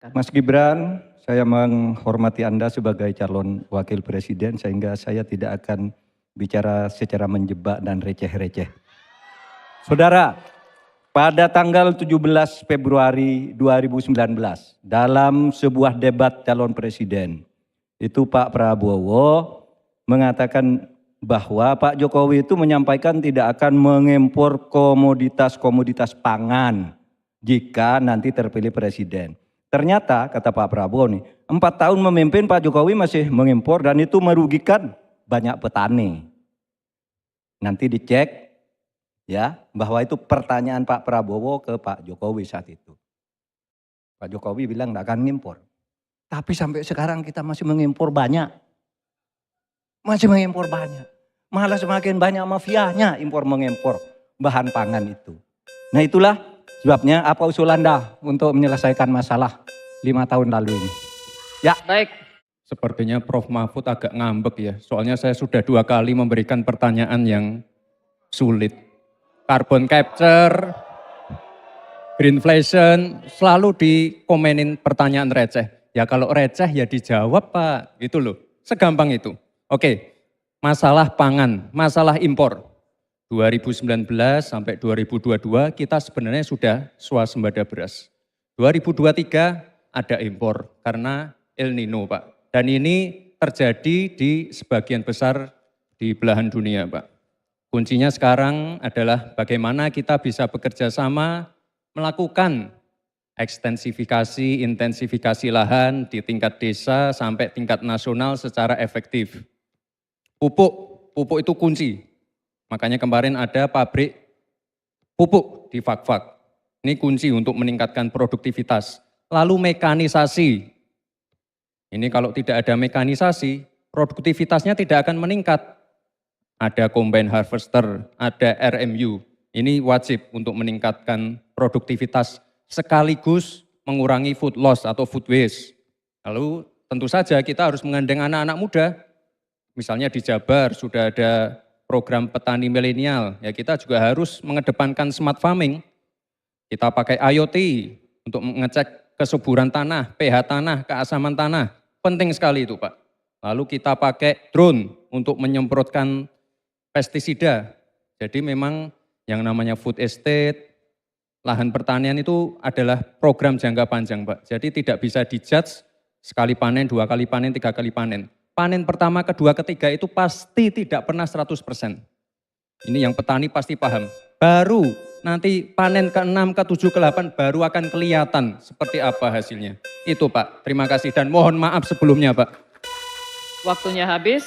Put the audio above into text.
Mas Gibran, saya menghormati Anda sebagai calon wakil presiden sehingga saya tidak akan bicara secara menjebak dan receh-receh. Saudara, pada tanggal 17 Februari 2019 dalam sebuah debat calon presiden, itu Pak Prabowo mengatakan bahwa Pak Jokowi itu menyampaikan tidak akan mengimpor komoditas-komoditas pangan jika nanti terpilih presiden. Ternyata kata Pak Prabowo nih, 4 tahun memimpin Pak Jokowi masih mengimpor dan itu merugikan banyak petani. Nanti dicek ya bahwa itu pertanyaan Pak Prabowo ke Pak Jokowi saat itu. Pak Jokowi bilang tidak akan ngimpor. Tapi sampai sekarang kita masih mengimpor banyak. Masih mengimpor banyak. Malah semakin banyak mafianya impor mengimpor bahan pangan itu. Nah itulah sebabnya apa usul Anda untuk menyelesaikan masalah 5 tahun lalu ini? Ya. Baik. Sepertinya Prof. Mahfud agak ngambek ya. Soalnya saya sudah 2 kali memberikan pertanyaan yang sulit. Carbon capture, greenflation, selalu dikomenin pertanyaan receh. Ya kalau receh ya dijawab Pak, gitu loh. Segampang itu. Oke, masalah pangan, masalah impor. 2019 sampai 2022 kita sebenarnya sudah swasembada beras. 2023 ada impor karena El Nino Pak. Dan ini terjadi di sebagian besar di belahan dunia Pak. Kuncinya sekarang adalah bagaimana kita bisa bekerja sama melakukan ekstensifikasi, intensifikasi lahan di tingkat desa sampai tingkat nasional secara efektif. Pupuk itu kunci. Makanya kemarin ada pabrik pupuk di Fak-Fak. Ini kunci untuk meningkatkan produktivitas. Lalu mekanisasi. Ini kalau tidak ada mekanisasi, produktivitasnya tidak akan meningkat. Ada combine harvester, ada RMU. Ini wajib untuk meningkatkan produktivitas sekaligus mengurangi food loss atau food waste. Lalu tentu saja kita harus mengandeng anak-anak muda. Misalnya di Jabar sudah ada program petani milenial. Ya kita juga harus mengedepankan smart farming. Kita pakai IoT untuk mengecek kesuburan tanah, pH tanah, keasaman tanah. Penting sekali itu Pak. Lalu kita pakai drone untuk menyemprotkan pestisida. Jadi memang yang namanya food estate, lahan pertanian itu adalah program jangka panjang Pak. Jadi tidak bisa dijudge sekali panen, 2 kali panen, 3 kali panen. Panen pertama, kedua, ketiga itu pasti tidak pernah 100%. Ini yang petani pasti paham. Baru nanti panen ke-6, ke-7, ke-8 baru akan kelihatan seperti apa hasilnya. Itu Pak, terima kasih dan mohon maaf sebelumnya Pak. Waktunya habis.